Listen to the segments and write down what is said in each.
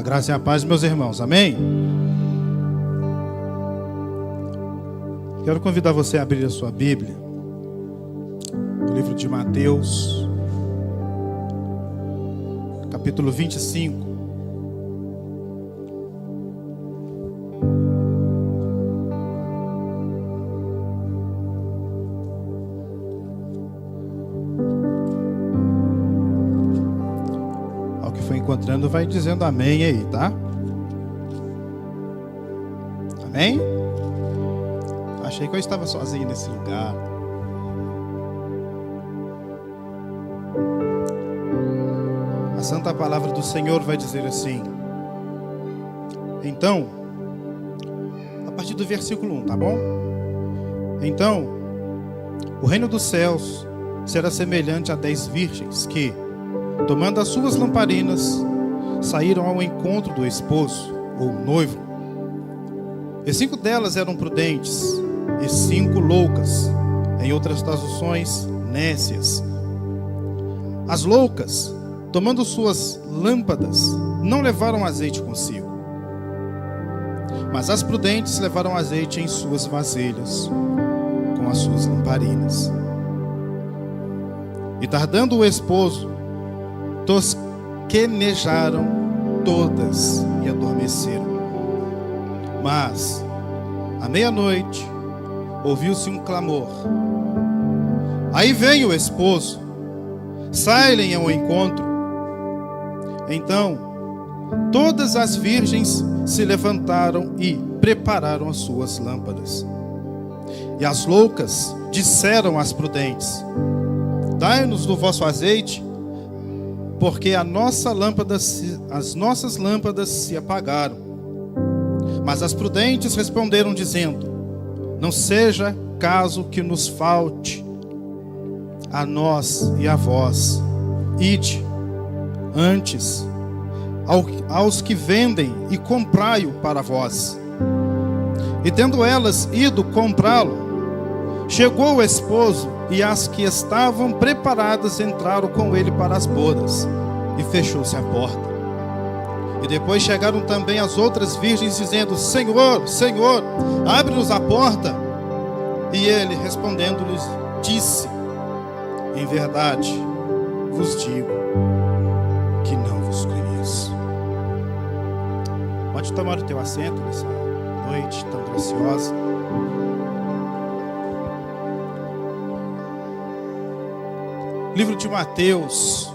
graça e a paz, meus irmãos, amém? Quero convidar você a abrir a sua Bíblia, no livro de Mateus, capítulo 25. Ao que foi encontrando, vai dizendo amém aí, tá? Amém? Achei que eu estava sozinho nesse lugar. A santa palavra do Senhor vai dizer assim. Então, a partir do versículo 1, tá bom? Então, o reino dos céus será semelhante a 10 virgens que, tomando as suas lamparinas, saíram ao encontro do esposo, ou noivo. E 5 delas eram prudentes, e 5 loucas, em outras traduções, nécias. As loucas, tomando suas lâmpadas, não levaram azeite consigo, mas as prudentes levaram azeite em suas vasilhas, com as suas lamparinas. E tardando o esposo, tosquenejaram todas e adormeceram. Mas, à meia-noite, ouviu-se um clamor. Aí vem o esposo, saem ao encontro. Então, todas as virgens se levantaram e prepararam as suas lâmpadas. E as loucas disseram às prudentes: dai-nos do vosso azeite, porque as nossas lâmpadas se apagaram. Mas as prudentes responderam dizendo: não seja caso que nos falte a nós e a vós. Ide antes aos que vendem e comprai-o para vós. E tendo elas ido comprá-lo, chegou o esposo, e as que estavam preparadas entraram com ele para as bodas, e fechou-se a porta. E depois chegaram também as outras virgens, dizendo: Senhor, Senhor, abre-nos a porta. E ele, respondendo-lhes, disse: em verdade vos digo que não vos conheço. Pode tomar o teu assento nessa noite tão graciosa. Livro de Mateus,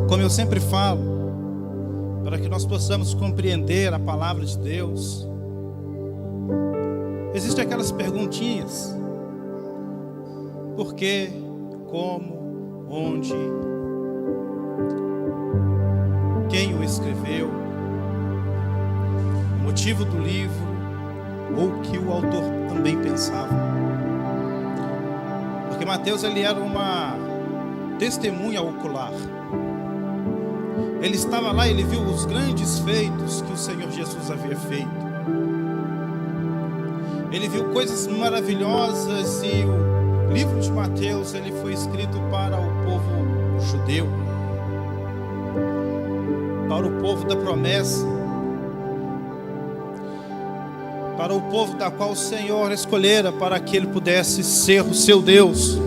como eu sempre falo, para que nós possamos compreender a palavra de Deus, existem aquelas perguntinhas: por quê, como, onde, quem o escreveu, o motivo do livro, ou o que o autor também pensava. Porque Mateus, ele era uma testemunha ocular. Ele estava lá, ele viu os grandes feitos que o Senhor Jesus havia feito. Ele viu coisas maravilhosas, e o livro de Mateus, ele foi escrito para o povo judeu, para o povo da promessa, para o povo da qual o Senhor escolhera para que ele pudesse ser o seu Deus.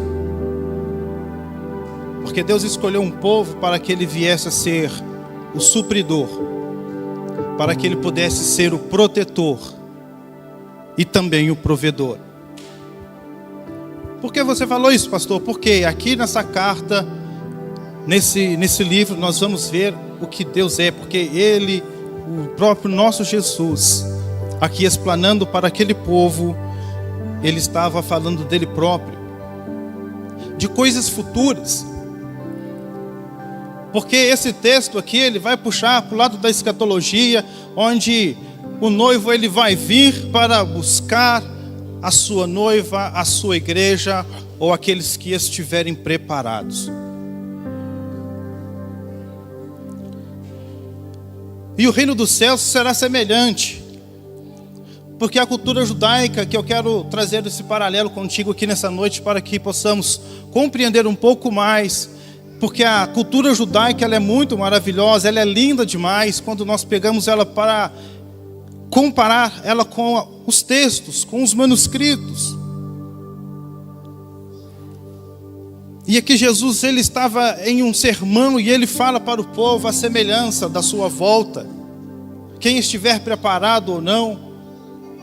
Porque Deus escolheu um povo para que ele viesse a ser o supridor, para que ele pudesse ser o protetor e também o provedor. Por que você falou isso, pastor? Porque aqui nessa carta, nesse livro, nós vamos ver o que Deus é. Porque Ele, o próprio nosso Jesus, aqui explanando para aquele povo, Ele estava falando dele próprio, de coisas futuras. Porque esse texto aqui, ele vai puxar para o lado da escatologia, onde o noivo, ele vai vir para buscar a sua noiva, a sua igreja, ou aqueles que estiverem preparados. E o reino dos céus será semelhante, porque a cultura judaica, que eu quero trazer esse paralelo contigo aqui nessa noite, para que possamos compreender um pouco mais, Porque a cultura judaica ela é muito maravilhosa, ela é linda demais quando nós pegamos ela para comparar ela com os textos, com os manuscritos. E aqui Jesus ele estava em um sermão e ele fala para o povo a semelhança da sua volta. Quem estiver preparado ou não,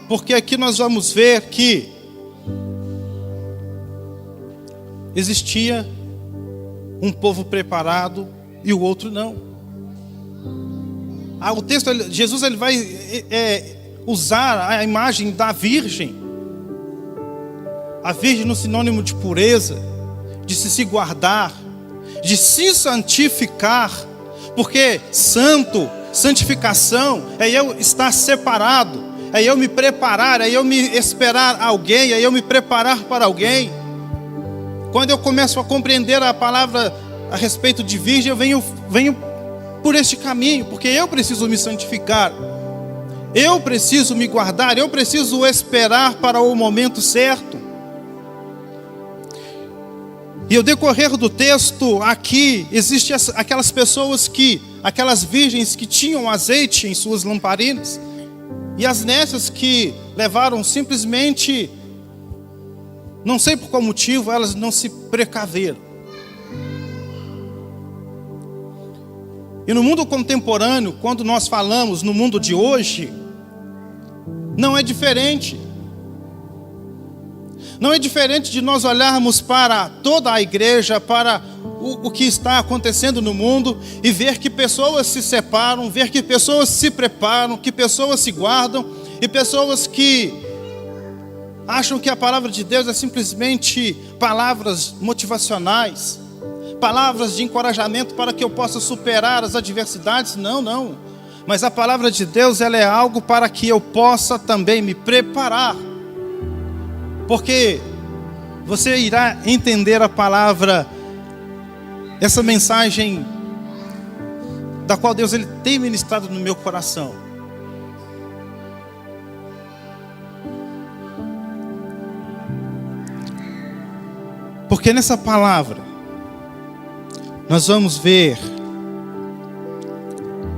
porque aqui nós vamos ver que existia um povo preparado e o outro não. O texto, Jesus ele vai usar a imagem da virgem. A virgem no sinônimo de pureza, de se guardar, de se santificar, porque santo, santificação, é eu estar separado, é eu me preparar, é eu me esperar alguém, é eu me preparar para alguém. Quando eu começo a compreender a palavra a respeito de virgem, eu venho por este caminho, porque eu preciso me santificar, eu preciso me guardar, eu preciso esperar para o momento certo. E ao decorrer do texto, aqui, existem aquelas pessoas aquelas virgens que tinham azeite em suas lamparinas, e as nécias que levaram simplesmente, não sei por qual motivo, elas não se precaveram. E no mundo contemporâneo, quando nós falamos no mundo de hoje, não é diferente. Não é diferente de nós olharmos para toda a igreja, para o que está acontecendo no mundo e ver que pessoas se separam, ver que pessoas se preparam, que pessoas se guardam e pessoas que acham que a palavra de Deus é simplesmente palavras motivacionais, palavras de encorajamento para que eu possa superar as adversidades. Não. Mas a palavra de Deus ela é algo para que eu possa também me preparar. Porque você irá entender a palavra, essa mensagem da qual Deus ele tem ministrado no meu coração. Porque nessa palavra nós vamos ver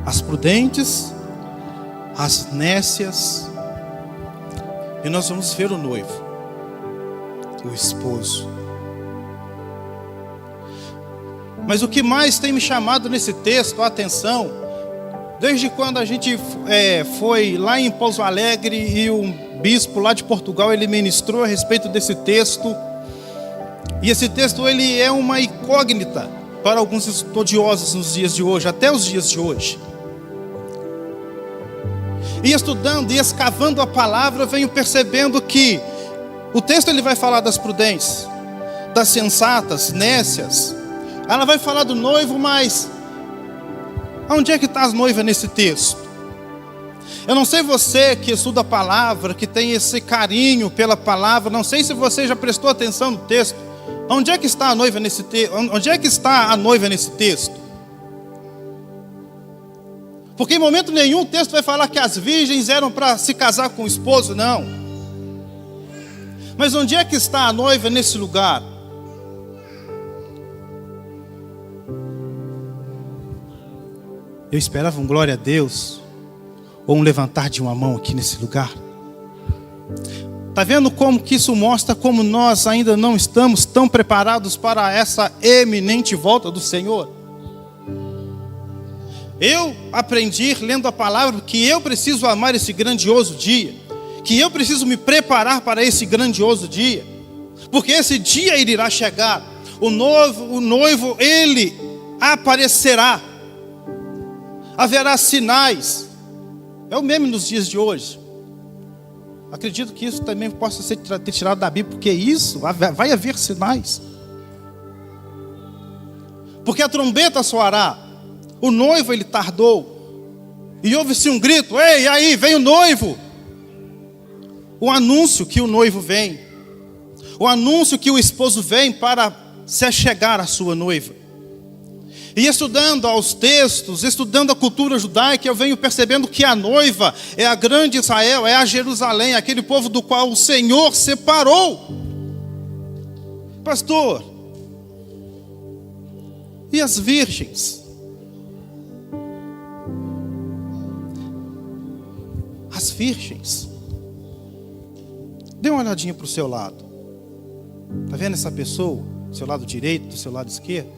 as prudentes, as nécias, e nós vamos ver o noivo, o esposo. Mas o que mais tem me chamado nesse texto a atenção, desde quando a gente foi lá em Pouso Alegre e um bispo lá de Portugal ele ministrou a respeito desse texto, e esse texto ele é uma incógnita para alguns estudiosos nos dias de hoje, até os dias de hoje. E estudando e escavando a palavra, eu venho percebendo que o texto ele vai falar das prudentes, das sensatas, nécias. Ela vai falar do noivo, mas onde é que está as noivas nesse texto? Eu não sei você que estuda a palavra, que tem esse carinho pela palavra, não sei se você já prestou atenção no texto. Onde é que está a noiva nesse texto? Onde é que está a noiva nesse texto? Porque em momento nenhum o texto vai falar que as virgens eram para se casar com o esposo, não. Mas onde é que está a noiva nesse lugar? Eu esperava um glória a Deus, ou um levantar de uma mão aqui nesse lugar. Está vendo como que isso mostra como nós ainda não estamos tão preparados para essa eminente volta do Senhor? Eu aprendi lendo a palavra que eu preciso amar esse grandioso dia, que eu preciso me preparar para esse grandioso dia, porque esse dia ele irá chegar, o noivo ele aparecerá, haverá sinais, é o mesmo nos dias de hoje. Acredito que isso também possa ser tirado da Bíblia, porque isso vai haver sinais, porque a trombeta soará. O noivo ele tardou, e houve-se um grito: ei, aí, vem o noivo. O anúncio que o noivo vem, o anúncio que o esposo vem para se achegar à sua noiva. E estudando aos textos, estudando a cultura judaica, eu venho percebendo que a noiva é a grande Israel, é a Jerusalém, aquele povo do qual o Senhor separou. Pastor, E as virgens? As virgens. Dê uma olhadinha para o seu lado. Está vendo essa pessoa? Do seu lado direito, do seu lado esquerdo?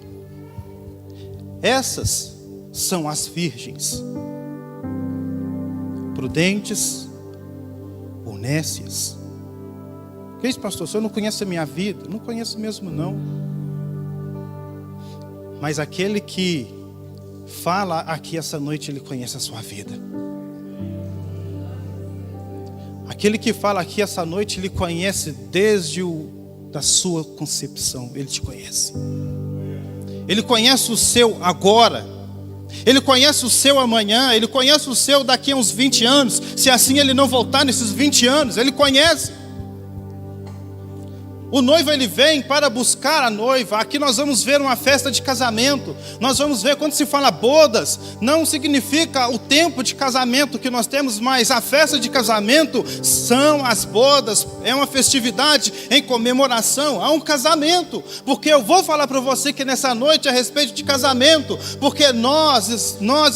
Essas são as virgens. Prudentes ou nécias. Que isso, pastor? O senhor não conhece a minha vida? Não conheço mesmo, não. Mas aquele que fala aqui essa noite, ele conhece a sua vida. Aquele que fala aqui essa noite, ele conhece desde da sua concepção. Ele te conhece. Ele conhece o seu agora. Ele conhece o seu amanhã. Ele conhece o seu daqui a uns 20 anos. Se assim ele não voltar nesses 20 anos, ele conhece. O noivo, ele vem para buscar a noiva. Aqui nós vamos ver uma festa de casamento. Nós vamos ver, quando se fala bodas, não significa o tempo de casamento que nós temos, mas a festa de casamento são as bodas. É uma festividade em comemoração a um casamento. Porque eu vou falar para você que nessa noite é a respeito de casamento, porque nós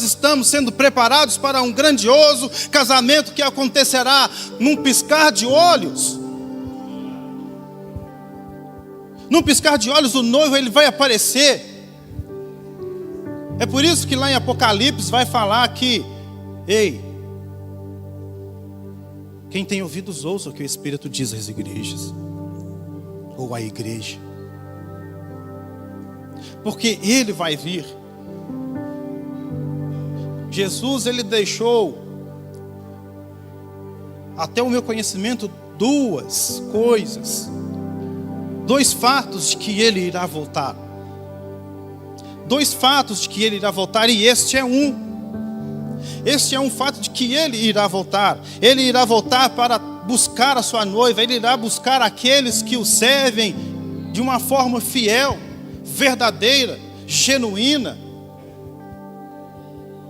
estamos sendo preparados para um grandioso casamento que acontecerá num piscar de olhos. Num piscar de olhos, o noivo, ele vai aparecer. É por isso que lá em Apocalipse vai falar que, ei, quem tem ouvidos ouça o que o Espírito diz às igrejas, ou à igreja, porque ele vai vir. Jesus, ele deixou, até o meu conhecimento, duas coisas, dois fatos de que ele irá voltar. Dois fatos de que ele irá voltar, e este é um. Este é um fato de que ele irá voltar. Ele irá voltar para buscar a sua noiva. Ele irá buscar aqueles que o servem de uma forma fiel, verdadeira, genuína.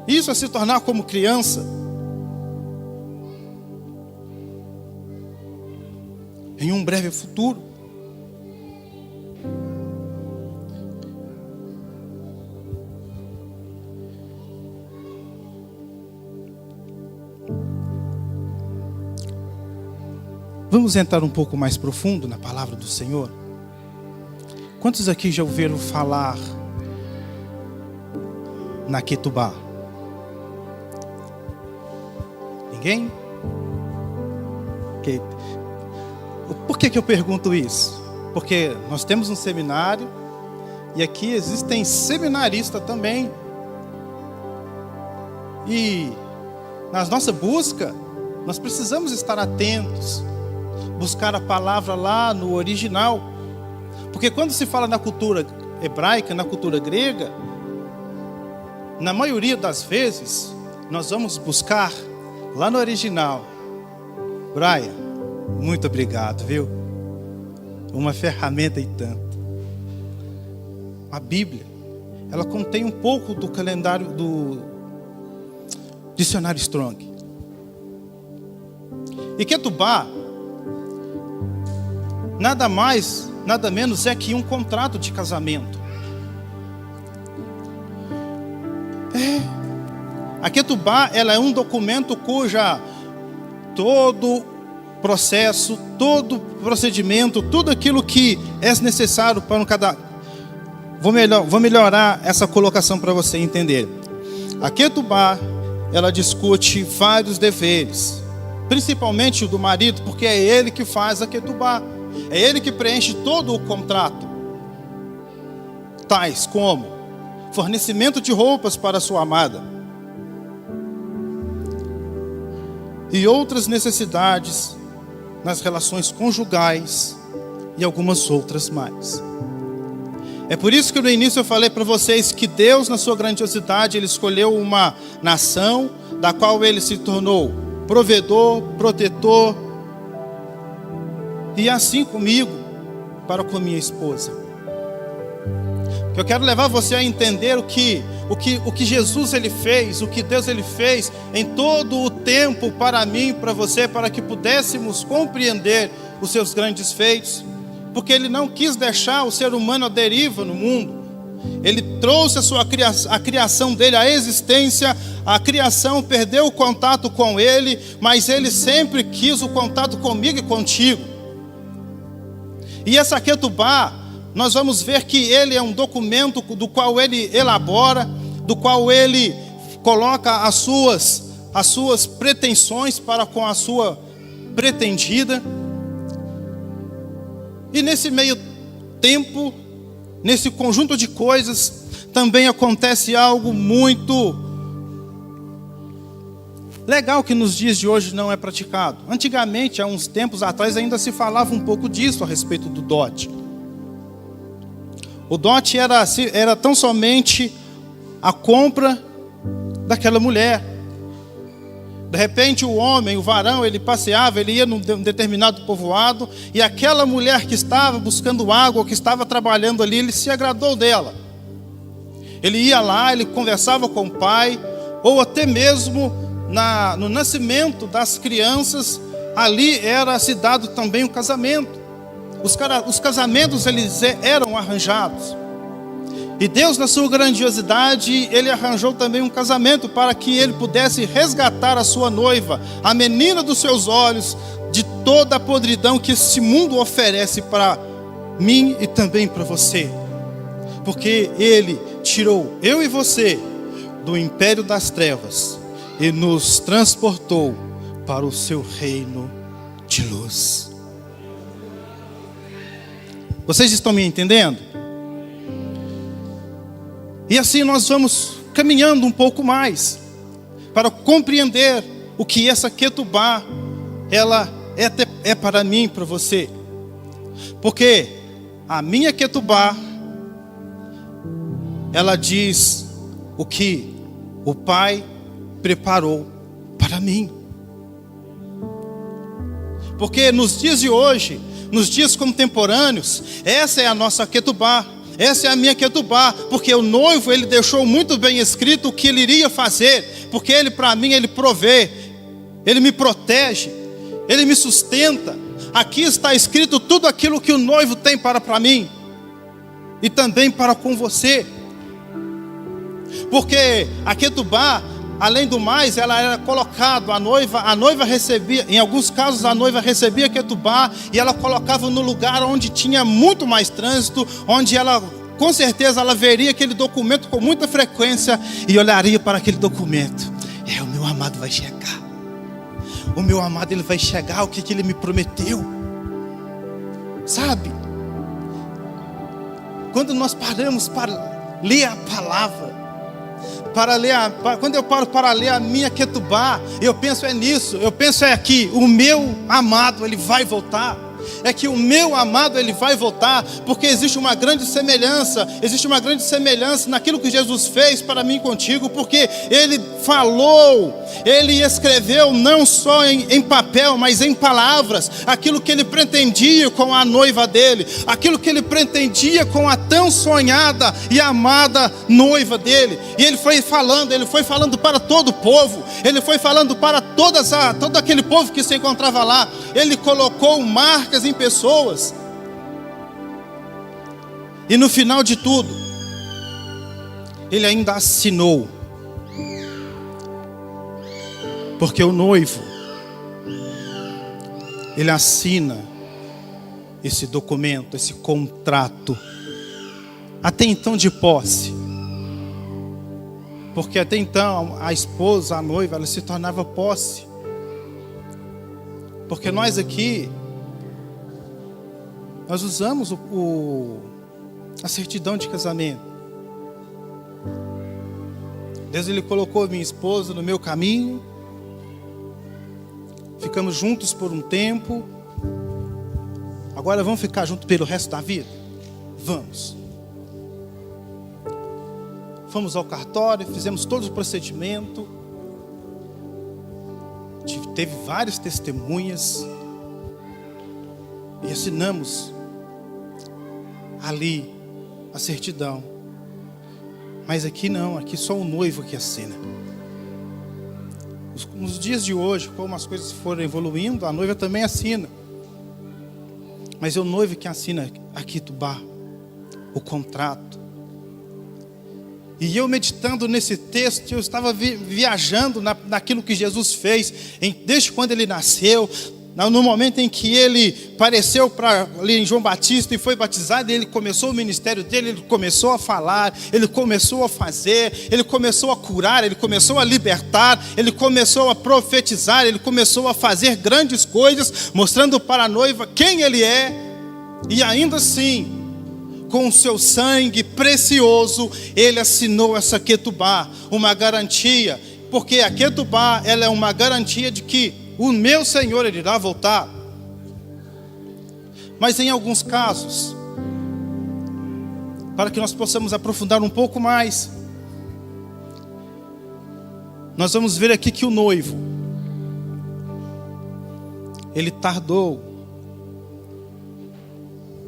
Isso é se tornar como criança. Em um breve futuro. Vamos entrar um pouco mais profundo na palavra do Senhor. Quantos aqui já ouviram falar na Ketubá? Ninguém? Por que eu pergunto isso? Porque nós temos um seminário e aqui existem seminaristas também. E na nossa busca, nós precisamos estar atentos, buscar a palavra lá no original. Porque quando se fala na cultura hebraica, na cultura grega, na maioria das vezes, nós vamos buscar lá no original. Brian, muito obrigado, viu? Uma ferramenta e tanto. A Bíblia, ela contém um pouco do calendário do dicionário Strong. E Ketubá nada mais, nada menos é que um contrato de casamento. A Ketubá, ela é um documento cuja todo processo, todo procedimento, tudo aquilo que é necessário para um cada... Vou melhorar essa colocação para você entender. A Ketubá, ela discute vários deveres, principalmente o do marido, porque é ele que faz a Ketubá. É ele que preenche todo o contrato. Tais como fornecimento de roupas para sua amada e outras necessidades nas relações conjugais e algumas outras mais. É por isso que no início eu falei para vocês que Deus, na sua grandiosidade, Ele escolheu uma nação da qual Ele se tornou provedor, protetor, e assim comigo, para com a minha esposa. Eu quero levar você a entender o que Jesus ele fez, o que Deus ele fez em todo o tempo para mim, para você, para que pudéssemos compreender os seus grandes feitos. Porque Ele não quis deixar o ser humano à deriva no mundo. Ele trouxe a criação dele, a existência. A criação perdeu o contato com ele, mas ele sempre quis o contato comigo e contigo. E essa Ketubá, nós vamos ver que ele é um documento do qual ele elabora, do qual ele coloca as suas pretensões para com a sua pretendida. E nesse meio tempo, nesse conjunto de coisas, também acontece algo muito legal que nos dias de hoje não é praticado. Antigamente, há uns tempos atrás, ainda se falava um pouco disso a respeito do dote. O dote era tão somente a compra daquela mulher. De repente o homem, o varão, ele passeava, ele ia num determinado povoado, e aquela mulher que estava buscando água, que estava trabalhando ali, ele se agradou dela. Ele ia lá, ele conversava com o pai, ou até mesmo no nascimento das crianças, ali era se dado também um casamento. Os casamentos eles eram arranjados. E Deus, na sua grandiosidade, Ele arranjou também um casamento para que Ele pudesse resgatar a sua noiva, a menina dos seus olhos, de toda a podridão que esse mundo oferece para mim e também para você. Porque Ele tirou eu e você do império das trevas e nos transportou para o seu reino de luz. Vocês estão me entendendo? E assim nós vamos caminhando um pouco mais para compreender o que essa Ketubá ela é para mim e para você. Porque a minha Ketubá, ela diz o que o Pai preparou para mim. Porque nos dias de hoje, nos dias contemporâneos, essa é a nossa Ketubá. Essa é a minha Ketubá, porque o noivo, ele deixou muito bem escrito o que ele iria fazer, porque ele para mim, ele provê, ele me protege, ele me sustenta. Aqui está escrito tudo aquilo que o noivo tem para mim, e também para com você. Porque a Ketubá, além do mais, ela era colocada, a noiva recebia, em alguns casos a noiva recebia a Ketubá e ela colocava no lugar onde tinha muito mais trânsito, onde ela, com certeza, ela veria aquele documento com muita frequência e olharia para aquele documento. O meu amado vai chegar. O meu amado, ele vai chegar, o que ele me prometeu. Sabe? Quando nós paramos para ler a palavra, quando eu paro para ler a minha Ketubá, eu penso nisso, eu penso aqui, o meu amado, ele vai voltar. É que o meu amado, ele vai voltar, porque existe uma grande semelhança naquilo que Jesus fez para mim e contigo, porque ele falou, ele escreveu não só em papel, mas em palavras, aquilo que ele pretendia com a noiva dele, aquilo que ele pretendia com a tão sonhada e amada noiva dele. E ele foi falando para todo o povo, ele foi falando para todo aquele povo que se encontrava lá. Ele colocou marcas em pessoas. E no final de tudo, ele ainda assinou. Porque o noivo, ele assina esse documento, esse contrato, até então de posse. Porque até então a esposa, a noiva, ela se tornava posse. Porque nós aqui, nós usamos a certidão de casamento. Deus, ele colocou minha esposa no meu caminho. Ficamos juntos por um tempo. Agora vamos ficar juntos pelo resto da vida? Vamos. Fomos ao cartório, fizemos todo o procedimento. Teve várias testemunhas. E assinamos ali a certidão. Mas aqui não, aqui só o noivo que assina. Nos dias de hoje, como as coisas foram evoluindo, a noiva também assina. Mas é o noivo que assina a Ketubá, o contrato. E eu meditando nesse texto, eu estava viajando naquilo que Jesus fez, desde quando ele nasceu, no momento em que ele apareceu ali em João Batista e foi batizado, ele começou o ministério dele, ele começou a falar, ele começou a fazer, ele começou a curar, ele começou a libertar, ele começou a profetizar, ele começou a fazer grandes coisas, mostrando para a noiva quem ele é, e ainda assim, com o seu sangue precioso, ele assinou essa Ketubá, uma garantia, porque a Ketubá, ela é uma garantia de que o meu Senhor, ele irá voltar. Mas em alguns casos, para que nós possamos aprofundar um pouco mais, nós vamos ver aqui que o noivo, ele tardou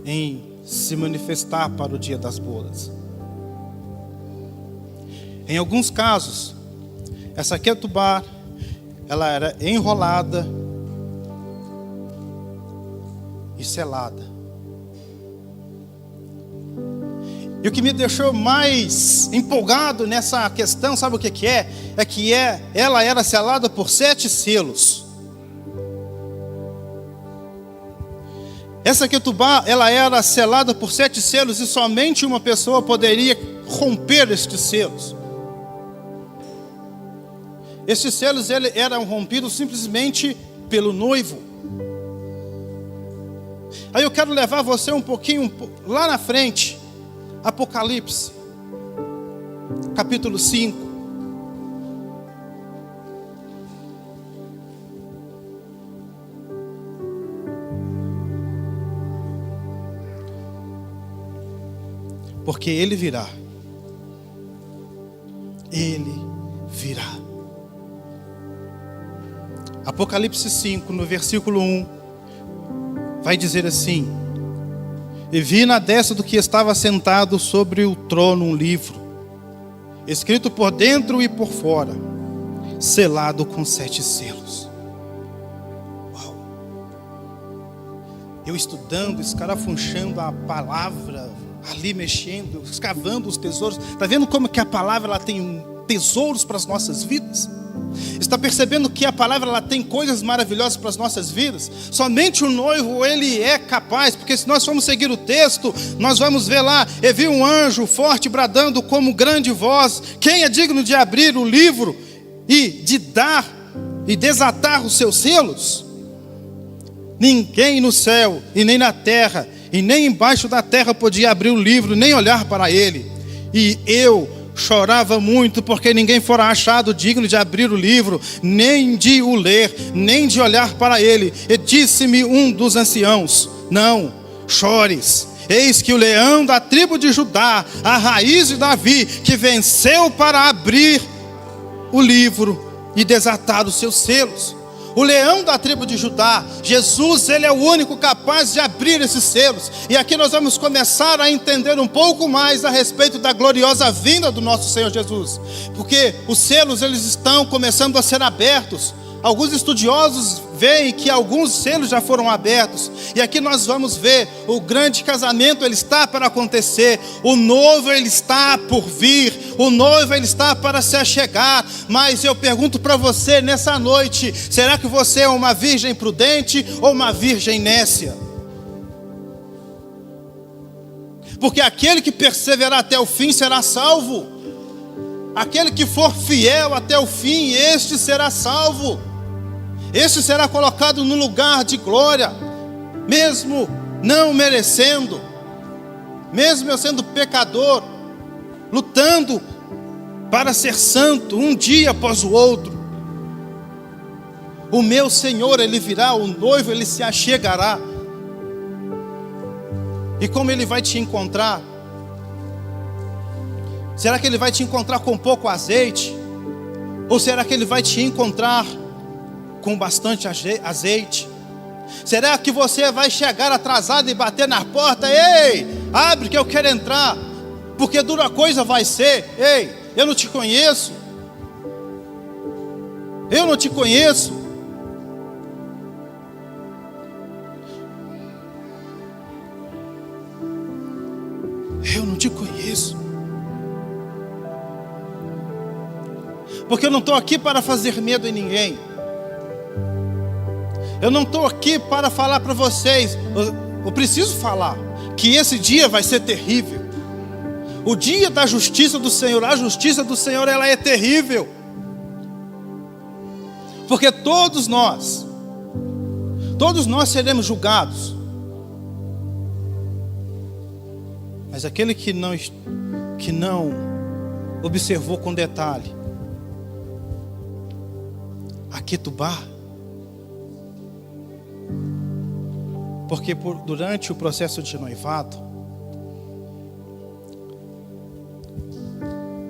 em se manifestar para o dia das bodas. Em alguns casos, essa Ketubá, ela era enrolada e selada. E o que me deixou mais empolgado nessa questão, sabe o que é? É que ela era selada por 7 selos. Essa Ketubá, ela era selada por 7 selos e somente uma pessoa poderia romper estes selos. Estes selos eram rompidos simplesmente pelo noivo. Aí eu quero levar você um pouquinho lá na frente, Apocalipse, capítulo 5. Porque ele virá. Ele virá. Apocalipse 5, no versículo 1, vai dizer assim: e vi na destra do que estava sentado sobre o trono um livro, escrito por dentro e por fora, selado com 7 selos. Uau! Eu estudando, escarafunchando a palavra, ali mexendo, escavando os tesouros. Está vendo como que a palavra ela tem tesouros para as nossas vidas? Está percebendo que a palavra ela tem coisas maravilhosas para as nossas vidas? Somente o noivo ele é capaz, porque se nós formos seguir o texto, nós vamos ver lá: e vi um anjo forte bradando como grande voz: quem é digno de abrir o livro e de dar e desatar os seus selos? Ninguém no céu e nem na terra e nem embaixo da terra podia abrir o livro, nem olhar para ele. E eu chorava muito, porque ninguém fora achado digno de abrir o livro, nem de o ler, nem de olhar para ele. E disse-me um dos anciãos: não chores, eis que o leão da tribo de Judá, a raiz de Davi, que venceu para abrir o livro e desatar os seus selos. O leão da tribo de Judá, Jesus, ele é o único capaz de abrir esses selos. E aqui nós vamos começar a entender um pouco mais a respeito da gloriosa vinda do nosso Senhor Jesus. Porque os selos, eles estão começando a ser abertos. Alguns estudiosos veem que alguns selos já foram abertos. E aqui nós vamos ver o grande casamento, ele está para acontecer. O noivo, ele está por vir. O noivo, ele está para se achegar. Mas eu pergunto para você nessa noite: será que você é uma virgem prudente ou uma virgem nécia? Porque aquele que perseverar até o fim será salvo. Aquele que for fiel até o fim, este será salvo. Este será colocado no lugar de glória, mesmo não merecendo, mesmo eu sendo pecador, lutando para ser santo um dia após o outro. O meu Senhor, ele virá, o noivo, ele se achegará. E como ele vai te encontrar? Será que ele vai te encontrar com pouco azeite? Ou será que ele vai te encontrar com bastante azeite? Será que você vai chegar atrasado e bater na porta? Ei, abre que eu quero entrar, porque dura coisa vai ser. Ei, eu não te conheço. Eu não te conheço. Eu não te conheço. Porque eu não estou aqui para fazer medo em ninguém. Eu não estou aqui para falar para vocês. Eu preciso falar que esse dia vai ser terrível. O dia da justiça do Senhor, a justiça do Senhor, ela é terrível. Porque todos nós seremos julgados. Mas aquele que não observou com detalhe a Ketubá, porque durante o processo de noivado,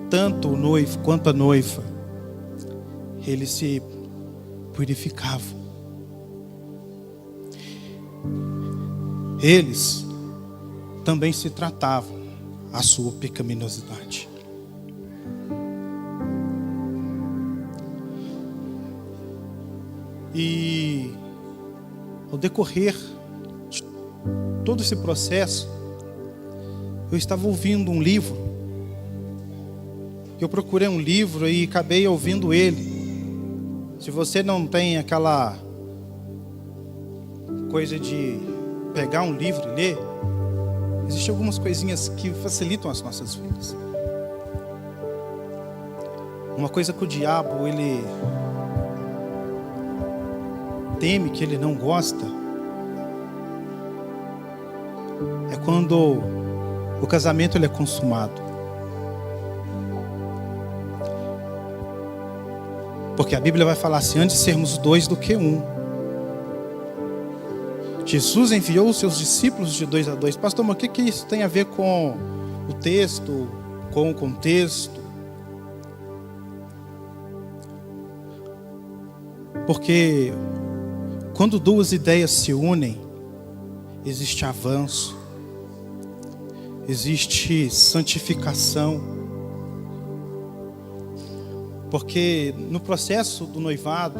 tanto o noivo quanto a noiva, eles se purificavam. Eles também se tratavam a sua pecaminosidade. E ao decorrer de todo esse processo, eu estava ouvindo um livro. Eu procurei um livro e acabei ouvindo ele. Se você não tem aquela coisa de pegar um livro e ler, existem algumas coisinhas que facilitam as nossas vidas. Uma coisa que o diabo, ele teme, que ele não gosta, é quando o casamento ele é consumado. Porque a Bíblia vai falar assim: antes sermos dois do que um. Jesus enviou os seus discípulos de 2 a 2. Pastor, mas o que isso tem a ver com o texto, com o contexto? Porque quando duas ideias se unem, existe avanço, existe santificação. Porque no processo do noivado,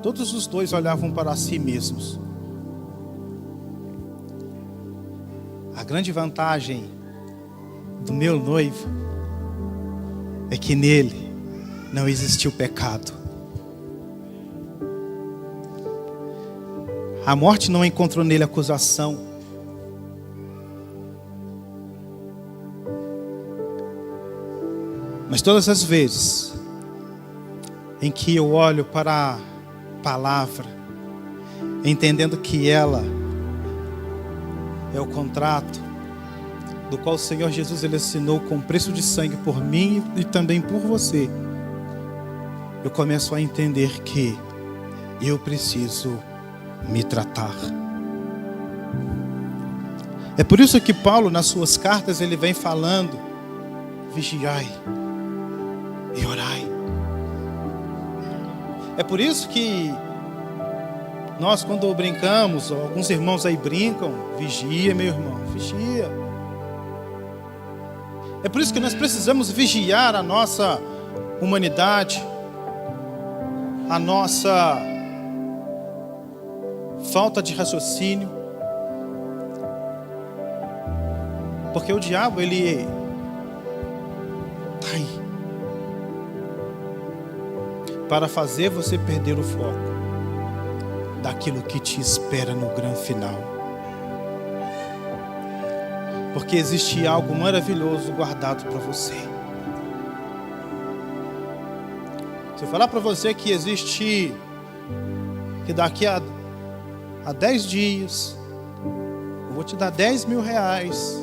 todos os dois olhavam para si mesmos. A grande vantagem do meu noivo é que nele não existiu pecado. A morte não encontrou nele acusação. Mas todas as vezes em que eu olho para a palavra, entendendo que ela é o contrato do qual o Senhor Jesus ele assinou com preço de sangue por mim e também por você, eu começo a entender que eu preciso me tratar. É por isso que Paulo, nas suas cartas, ele vem falando: vigiai e orai. É por isso que nós, quando brincamos, alguns irmãos aí brincam: vigia, meu irmão, vigia. É por isso que nós precisamos vigiar a nossa humanidade, a nossa falta de raciocínio. Porque o diabo, ele está aí para fazer você perder o foco daquilo que te espera no grande final. Porque existe algo maravilhoso guardado para você. Se eu falar para você que existe, que daqui a 10 dias eu vou te dar 10 mil reais,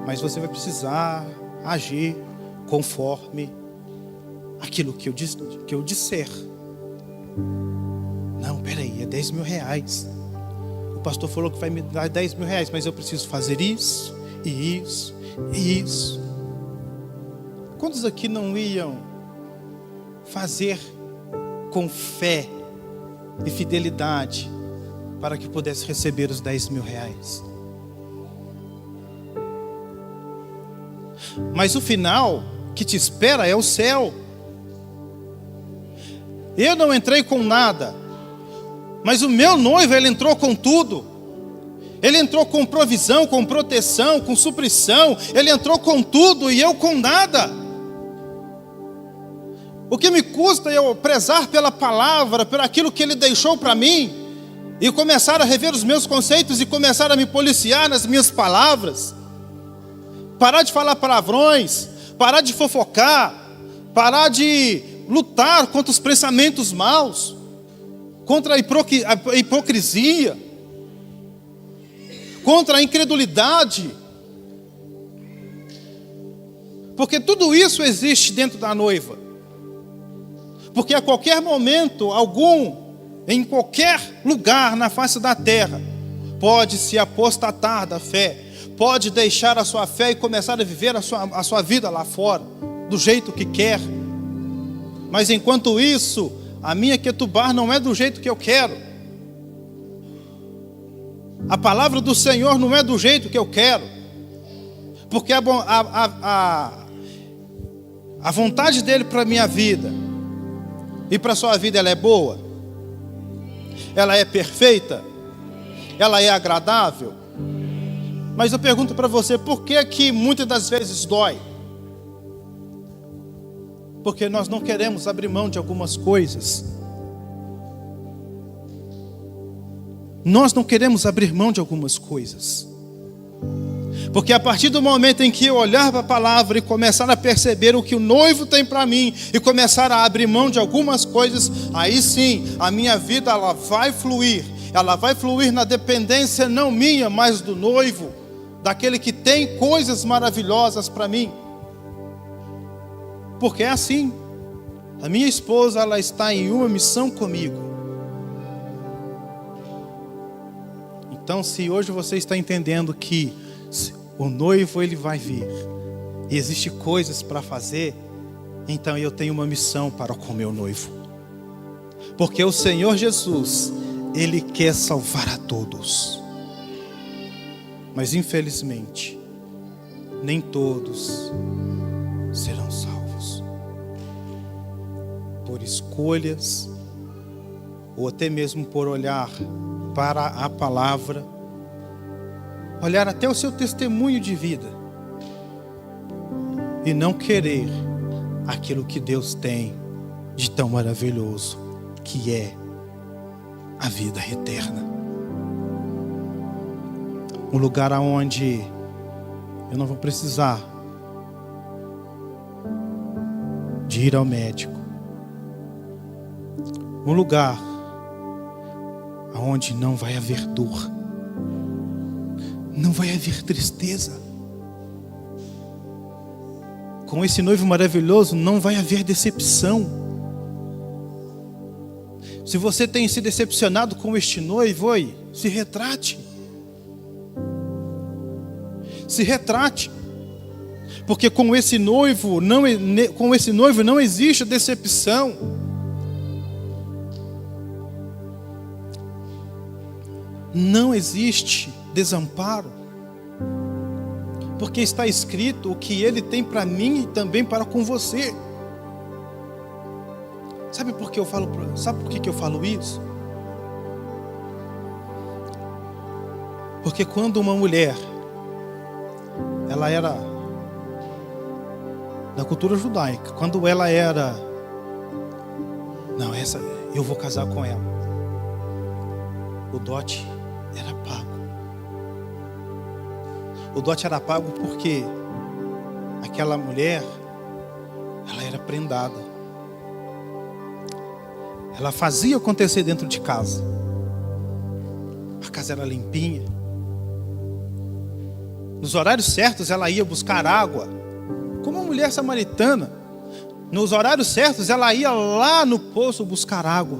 mas você vai precisar agir conforme aquilo que eu disser. Não, peraí, é 10 mil reais. O pastor falou que vai me dar 10 mil reais, mas eu preciso fazer isso, e isso, e isso. Quantos aqui não iam fazer com fé e fidelidade para que pudesse receber os 10 mil reais? Mas o final que te espera é o céu. Eu não entrei com nada, mas o meu noivo, ele entrou com tudo. Ele entrou com provisão, com proteção, com suprição. Ele entrou com tudo e eu com nada. O que me custa eu prezar pela palavra, por aquilo que Ele deixou para mim, e começar a rever os meus conceitos e começar a me policiar nas minhas palavras. Parar de falar palavrões, parar de fofocar, parar de lutar contra os pensamentos maus, contra a hipocrisia, contra a incredulidade. Porque tudo isso existe dentro da noiva. Porque a qualquer momento, em qualquer lugar na face da terra, pode se apostatar da fé, pode deixar a sua fé e começar a viver a sua vida lá fora, do jeito que quer. Mas enquanto isso, a minha Ketubá não é do jeito que eu quero. A palavra do Senhor não é do jeito que eu quero. Porque a vontade dEle para a minha vida e para a sua vida, ela é boa? Ela é perfeita? Ela é agradável? Mas eu pergunto para você, por que que muitas das vezes dói? Porque nós não queremos abrir mão de algumas coisas. Nós não queremos abrir mão de algumas coisas. Porque a partir do momento em que eu olhar para a palavra e começar a perceber o que o noivo tem para mim, e começar a abrir mão de algumas coisas, aí sim, a minha vida ela vai fluir. Ela vai fluir na dependência não minha, mas do noivo, daquele que tem coisas maravilhosas para mim. Porque é assim. A minha esposa, ela está em uma missão comigo. Então, se hoje você está entendendo que o noivo ele vai vir e existe coisas para fazer, então eu tenho uma missão para com o meu noivo. Porque o Senhor Jesus, Ele quer salvar a todos. Mas infelizmente, nem todos serão salvos. Por escolhas, ou até mesmo por olhar para a palavra, olhar até o seu testemunho de vida e não querer aquilo que Deus tem de tão maravilhoso, que é a vida eterna. Um lugar onde eu não vou precisar de ir ao médico. Um lugar onde não vai haver dor, não vai haver tristeza. Com esse noivo maravilhoso não vai haver decepção. Se você tem se decepcionado com este noivo, se retrate. Se retrate. Porque com esse noivo não existe decepção. Não existe desamparo. Porque está escrito o que Ele tem para mim e também para com você. Sabe por que eu falo isso? Porque quando uma mulher, ela era da cultura judaica, quando ela era, eu vou casar com ela, o dote era pago. O dote era pago porque aquela mulher, ela era prendada. Ela fazia acontecer dentro de casa. A casa era limpinha. Nos horários certos ela ia buscar água, como uma mulher samaritana. Nos horários certos ela ia lá no poço buscar água.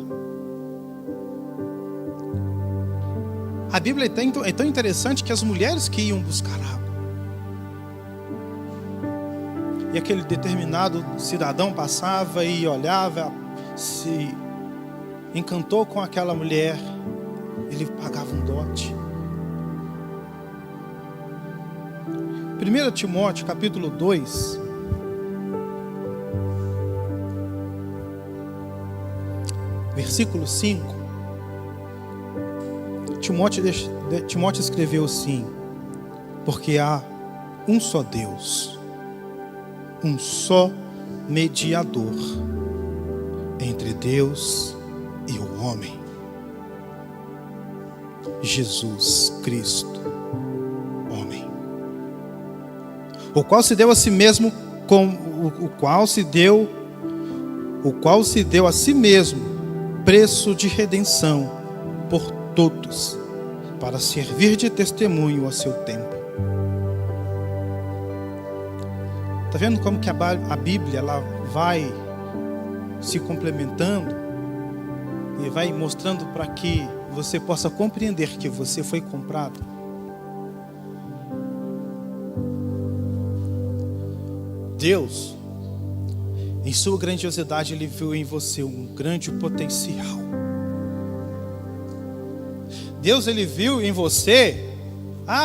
A Bíblia é tão interessante que as mulheres que iam buscar água. E aquele determinado cidadão passava e olhava, se encantou com aquela mulher, ele pagava um dote. 1 Timóteo capítulo 2, versículo 5. Timóteo escreveu assim: porque há um só Deus, um só mediador entre Deus e o homem. Jesus Cristo, homem, o qual se deu a si mesmo o qual se deu a si mesmo preço de redenção por todos, para servir de testemunho a seu tempo. Está vendo como que a Bíblia ela vai se complementando e vai mostrando para que você possa compreender que você foi comprado? Deus, em sua grandiosidade, Ele viu em você um grande potencial. Deus, Ele viu em você,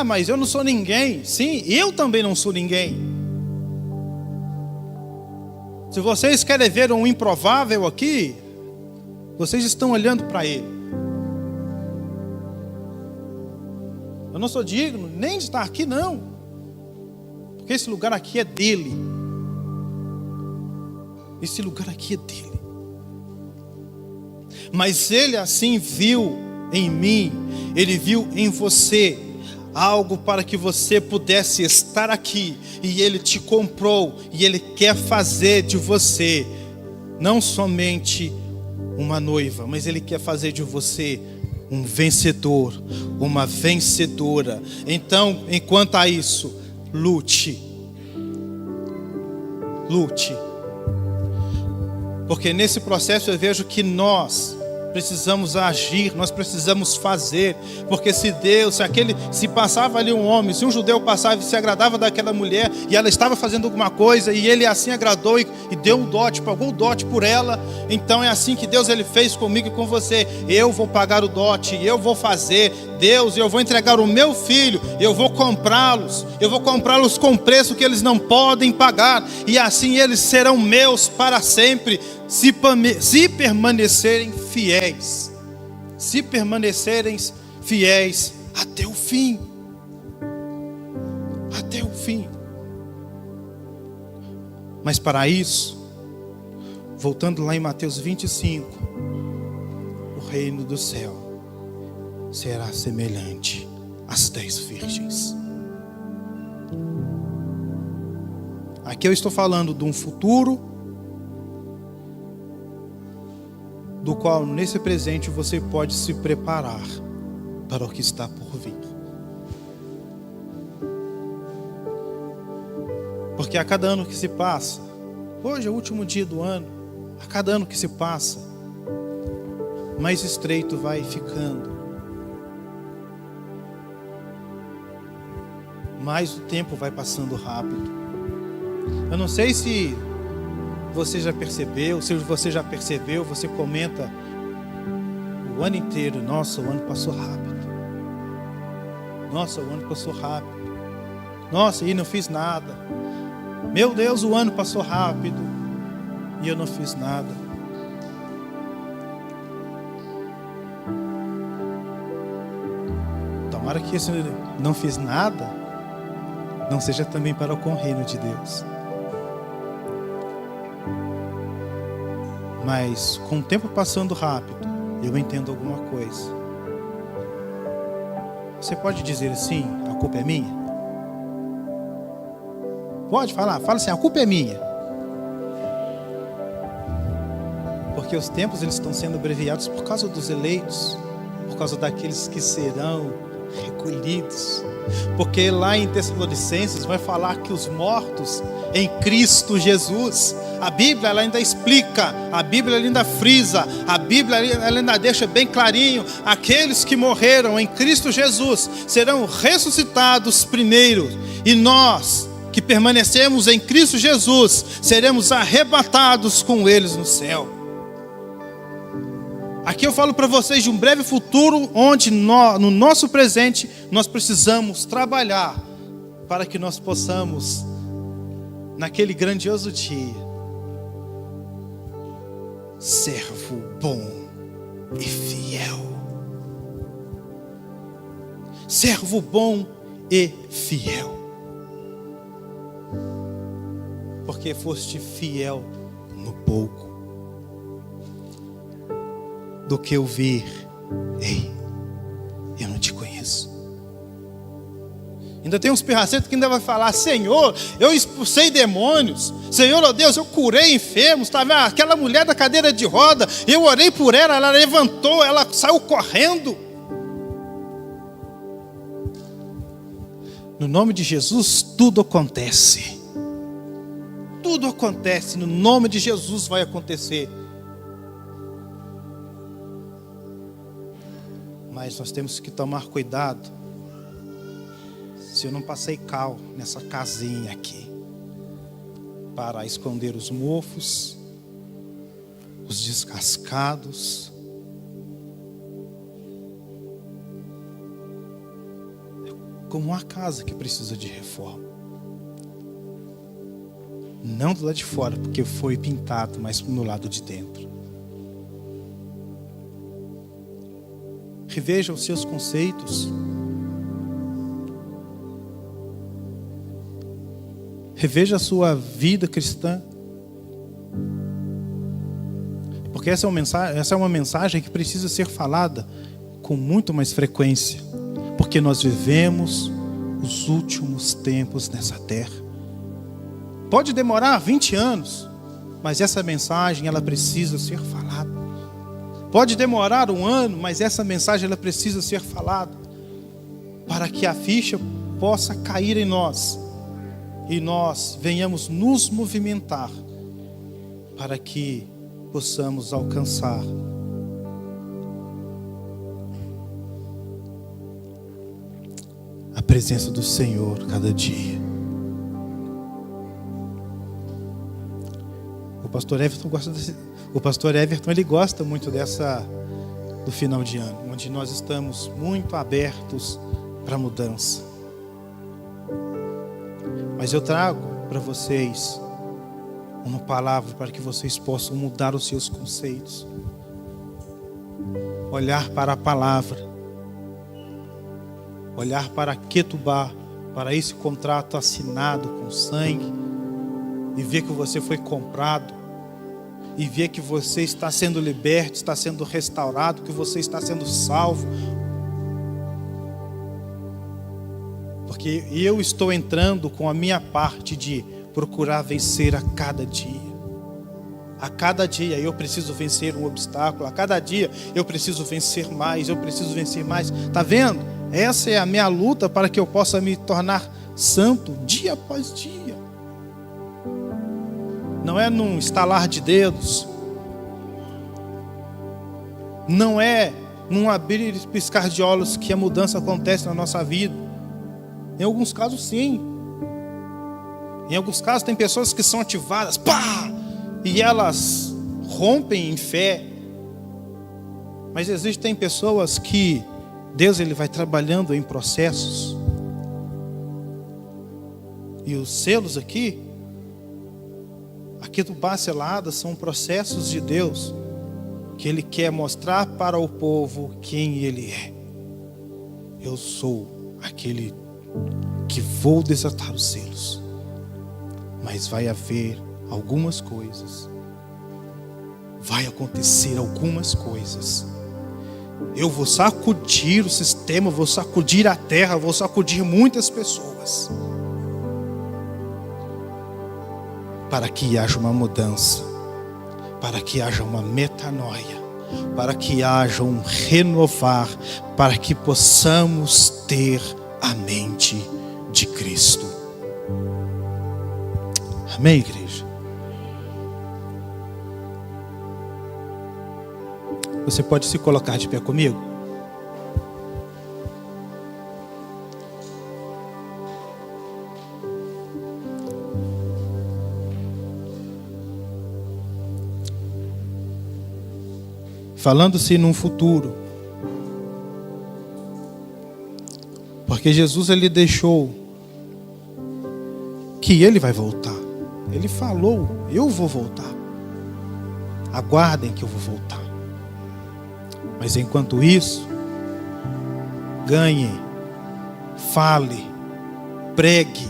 mas eu não sou ninguém. Sim, eu também não sou ninguém. Se vocês querem ver um improvável aqui, vocês estão olhando para ele. Eu não sou digno nem de estar aqui, não, porque esse lugar aqui é dele. Esse lugar aqui é dele. Mas ele assim viu em mim, ele viu em você algo para que você pudesse estar aqui, e ele te comprou, e ele quer fazer de você não somente uma noiva, mas ele quer fazer de você um vencedor, uma vencedora. Então, enquanto a isso, lute, porque nesse processo eu vejo que nós precisamos agir, nós precisamos fazer, porque se passava ali um homem, se um judeu passava e se agradava daquela mulher, e ela estava fazendo alguma coisa, e ele assim agradou e deu um dote, pagou o dote por ela, então é assim que Deus ele fez comigo e com você. Eu vou pagar o dote, eu vou fazer, Deus, eu vou entregar o meu filho, eu vou comprá-los com preço que eles não podem pagar, e assim eles serão meus para sempre, se permanecerem fiéis, até o fim. Mas para isso, voltando lá em Mateus 25, o reino do céu será semelhante às 10 virgens. Aqui eu estou falando de um futuro, do qual nesse presente você pode se preparar para o que está por vir. Porque a cada ano que se passa, hoje é o último dia do ano, a cada ano que se passa, mais estreito vai ficando, mais o tempo vai passando rápido. Eu não sei se você já percebeu, você comenta o ano inteiro: nossa, o ano passou rápido. Nossa, e não fiz nada. Meu Deus, o ano passou rápido e eu não fiz nada. Tomara que esse não fiz nada não seja também para o reino de Deus. Mas com o tempo passando rápido, eu entendo alguma coisa. Você pode dizer assim: a culpa é minha? Pode falar, fala assim: a culpa é minha. Porque os tempos eles estão sendo abreviados por causa dos eleitos, por causa daqueles que serão recolhidos. Porque lá em Tessalonicenses vai falar que os mortos em Cristo Jesus, a Bíblia ela ainda explica, a Bíblia ela ainda frisa, a Bíblia ela ainda deixa bem clarinho: aqueles que morreram em Cristo Jesus serão ressuscitados primeiro, e nós que permanecemos em Cristo Jesus seremos arrebatados com eles no céu. Aqui eu falo para vocês de um breve futuro, onde no nosso presente nós precisamos trabalhar para que nós possamos, naquele grandioso dia, servo bom e fiel. Servo bom e fiel. Porque foste fiel no pouco, do que ouvir: ei, eu não te conheço. Ainda tem uns pirracetos que ainda vai falar: Senhor, eu expulsei demônios. Senhor, ó Deus, eu curei enfermos. Tá vendo? Aquela mulher da cadeira de roda, eu orei por ela, ela levantou, ela saiu correndo. No nome de Jesus, tudo acontece. Tudo acontece, no nome de Jesus vai acontecer. Mas nós temos que tomar cuidado. Se eu não passei cal nessa casinha aqui, para esconder os mofos, os descascados, como uma casa que precisa de reforma. Não do lado de fora, porque foi pintado, mas no lado de dentro. Reveja os seus conceitos. Reveja a sua vida cristã. Porque essa é uma mensagem que precisa ser falada com muito mais frequência. Porque nós vivemos os últimos tempos nessa terra. Pode demorar 20 anos, mas essa mensagem ela precisa ser falada. Pode demorar 1 ano, mas essa mensagem ela precisa ser falada. Para que a ficha possa cair em nós. E nós venhamos nos movimentar para que possamos alcançar a presença do Senhor cada dia. O pastor Everton ele gosta muito do final de ano, onde nós estamos muito abertos para a mudança. Mas eu trago para vocês uma palavra para que vocês possam mudar os seus conceitos. Olhar para a palavra. Olhar para Ketubá, para esse contrato assinado com sangue. E ver que você foi comprado. E ver que você está sendo liberto, está sendo restaurado, que você está sendo salvo. Porque eu estou entrando com a minha parte de procurar vencer a cada dia. A cada dia eu preciso vencer um obstáculo. A cada dia eu preciso vencer mais. Eu preciso vencer mais. Está vendo? Essa é a minha luta para que eu possa me tornar santo dia após dia. Não é num estalar de dedos. Não é num abrir e piscar de olhos que a mudança acontece na nossa vida. Em alguns casos sim. Em alguns casos tem pessoas que são ativadas, pá! E elas rompem em fé. Mas existem pessoas que Deus ele vai trabalhando em processos. E os selos aqui do selada são processos de Deus que Ele quer mostrar para o povo quem Ele é. Eu sou aquele que vou desatar os selos, mas vai haver algumas coisas, vai acontecer algumas coisas. Eu vou sacudir o sistema, vou sacudir a terra, vou sacudir muitas pessoas, para que haja uma mudança, para que haja uma metanoia, para que haja um renovar, para que possamos ter a mente de Cristo. Amém, igreja? Você pode se colocar de pé comigo? Falando-se num futuro. Porque Jesus ele deixou que ele vai voltar. Ele falou, eu vou voltar. Aguardem que eu vou voltar. Mas enquanto isso, ganhe, fale, pregue,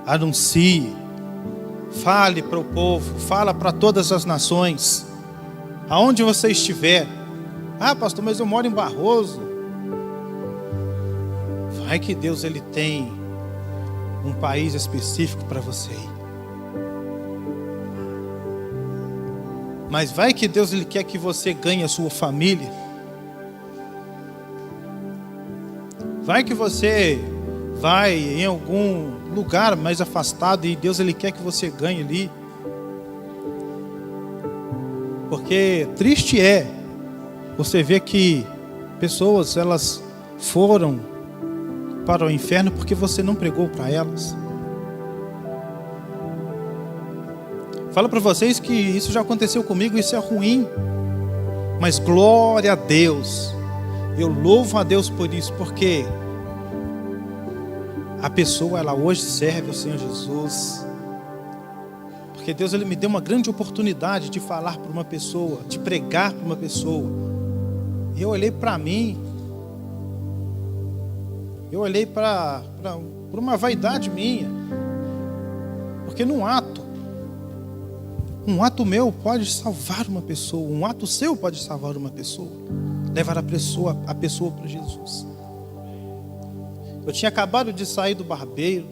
anuncie, fale para o povo, fala para todas as nações. Aonde você estiver, Ah, pastor, mas eu moro em Barroso. Vai que Deus ele tem um país específico para você ir. Mas vai que Deus ele quer que você ganhe a sua família. Vai que você vai em algum lugar mais afastado e Deus ele quer que você ganhe ali. Porque triste é você ver que pessoas elas foram para o inferno porque você não pregou para elas. Falo para vocês que isso já aconteceu comigo, isso é ruim. Mas glória a Deus. Eu louvo a Deus por isso, porque a pessoa, ela hoje serve ao Senhor Jesus. Porque Deus, ele me deu uma grande oportunidade de falar para uma pessoa, de pregar para uma pessoa. E eu olhei para mim, eu olhei para uma vaidade minha. Porque num ato, um ato meu pode salvar uma pessoa, um ato seu pode salvar uma pessoa, levar a pessoa para Jesus. Eu tinha acabado de sair do barbeiro,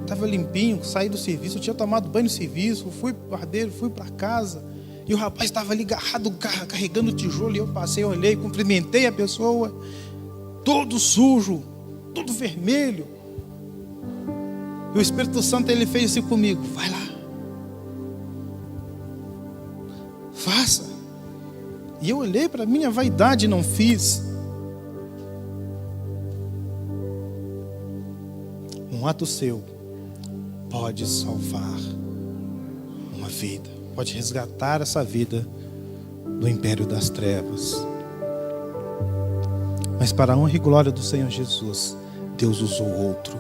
estava limpinho, saí do serviço, eu tinha tomado banho no serviço, fui para o barbeiro, fui para casa, e o rapaz estava ali agarrado, carregando o tijolo, e eu passei, olhei, cumprimentei a pessoa, todo sujo, todo vermelho. E o Espírito Santo ele fez isso comigo. Vai lá. Faça. E eu olhei para a minha vaidade e não fiz. Um ato seu pode salvar uma vida. Pode resgatar essa vida do império das trevas. Mas para a honra e glória do Senhor Jesus, Deus usou outro.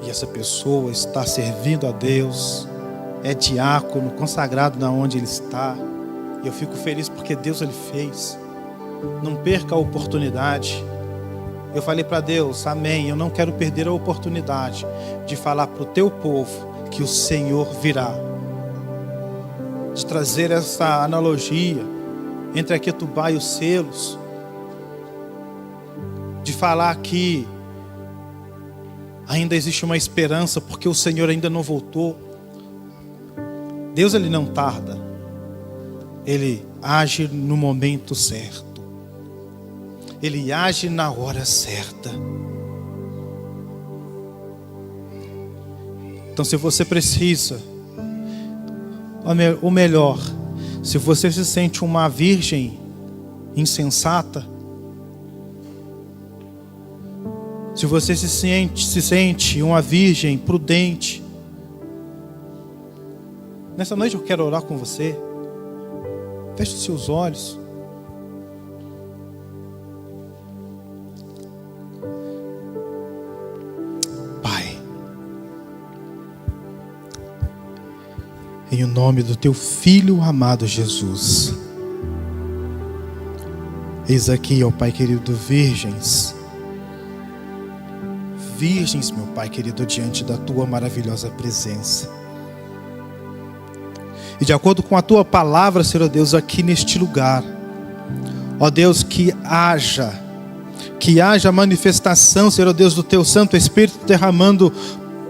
E essa pessoa está servindo a Deus, é diácono, consagrado na onde ele está. E eu fico feliz porque Deus ele fez. Não perca a oportunidade. Eu falei para Deus, amém, eu não quero perder a oportunidade de falar para o teu povo que o Senhor virá. De trazer essa analogia entre a Ketubá e os selos. De falar que ainda existe uma esperança, porque o Senhor ainda não voltou. Deus ele não tarda. Ele age no momento certo. Ele age na hora certa. Então se você precisa, ou melhor, se você se sente uma virgem insensata, se você se sente uma virgem prudente, nessa noite eu quero orar com você. Feche os seus olhos. Pai, em nome do teu Filho amado Jesus, eis aqui, ó Pai querido, virgens, meu Pai querido, diante da tua maravilhosa presença. E de acordo com a tua palavra, Senhor Deus, aqui neste lugar, ó Deus, que haja manifestação, Senhor Deus, do teu Santo Espírito derramando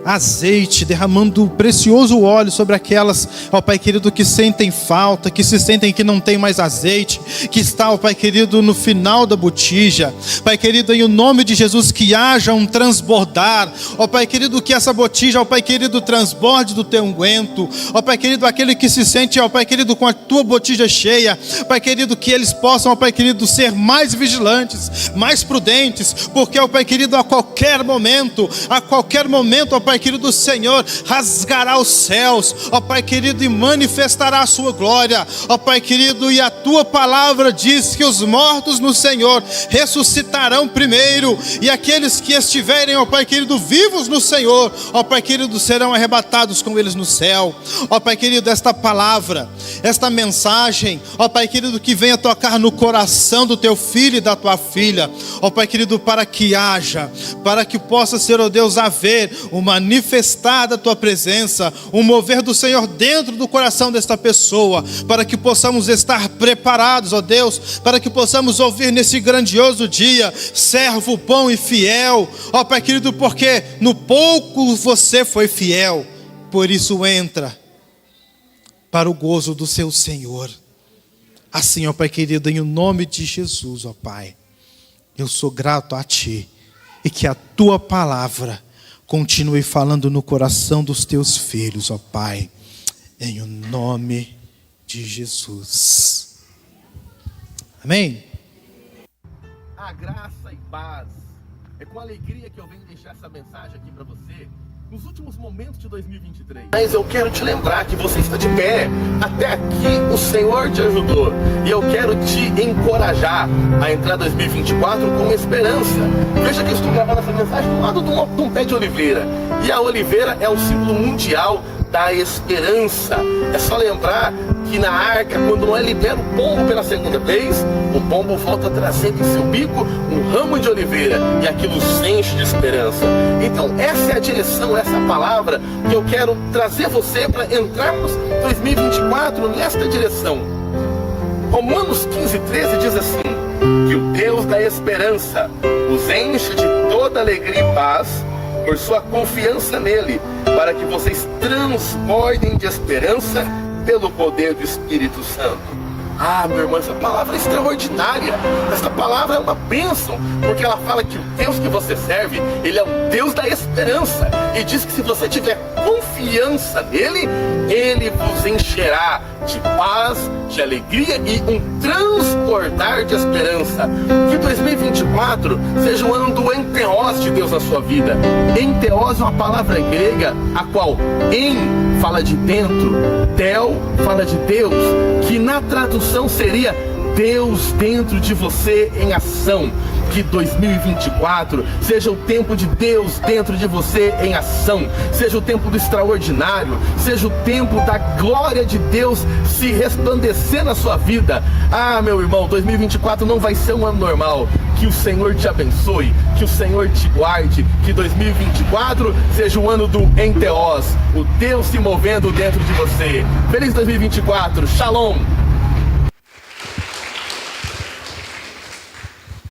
azeite, derramando precioso óleo sobre aquelas, ó Pai querido, que sentem falta, que se sentem que não tem mais azeite, que está, ó Pai querido, no final da botija. Pai querido, em o nome de Jesus, que haja um transbordar, ó Pai querido, que essa botija, ó Pai querido, transborde do teu unguento, ó Pai querido, aquele que se sente, ó Pai querido, com a tua botija cheia, Pai querido, que eles possam, ó Pai querido, ser mais vigilantes, mais prudentes, porque, ó Pai querido, a qualquer momento, ó Pai querido, o Senhor rasgará os céus, ó Pai querido, e manifestará a sua glória, ó Pai querido, e a tua palavra diz que os mortos no Senhor ressuscitarão primeiro, e aqueles que estiverem, ó Pai querido, vivos no Senhor, ó Pai querido, serão arrebatados com eles no céu. Ó Pai querido, esta palavra, esta mensagem, ó Pai querido, que venha tocar no coração do teu filho e da tua filha, ó Pai querido, para que possa ser, ó Deus, haver uma manifestada a tua presença, um mover do Senhor dentro do coração desta pessoa, para que possamos estar preparados, ó Deus, para que possamos ouvir nesse grandioso dia: servo bom e fiel, ó Pai querido, porque no pouco você foi fiel, por isso entra para o gozo do seu Senhor. Assim, ó Pai querido, em nome de Jesus, ó Pai, eu sou grato a Ti, e que a Tua palavra continue falando no coração dos Teus filhos, ó Pai, em nome de Jesus. Amém? A graça e paz. É com alegria que eu venho deixar essa mensagem aqui para você, nos últimos momentos de 2023. Mas eu quero te lembrar que você está de pé. Até aqui o Senhor te ajudou. E eu quero te encorajar a entrar 2024 com esperança. Veja que eu estou gravando essa mensagem do lado de um pé de oliveira. E a oliveira é o símbolo mundial da esperança. É só lembrar que na arca, quando Noé libera o pombo pela segunda vez, o pombo volta trazendo em seu bico um ramo de oliveira, e aquilo se enche de esperança. Então essa é a direção, essa palavra que eu quero trazer você para entrarmos 2024 nesta direção. Romanos 15:13 diz assim: que o Deus da esperança os enche de toda alegria e paz por sua confiança nele, para que vocês transbordem de esperança pelo poder do Espírito Santo. Ah, meu irmão, essa palavra é extraordinária. Essa palavra é uma bênção, porque ela fala que o Deus que você serve, Ele é o Deus da esperança. E diz que se você tiver confiança nele, Ele vos encherá de paz, de alegria e um transportar de esperança. Que 2024 seja um ano do enteós de Deus na sua vida. Enteós é uma palavra grega, a qual em fala de dentro, tel fala de Deus, que na tradução seria Deus dentro de você em ação. Que 2024 seja o tempo de Deus dentro de você em ação, seja o tempo do extraordinário, seja o tempo da glória de Deus se resplandecer na sua vida. Ah, meu irmão, 2024 não vai ser um ano normal. Que o Senhor te abençoe, que o Senhor te guarde, que 2024 seja o ano do enteós, o Deus se movendo dentro de você. Feliz 2024, Shalom!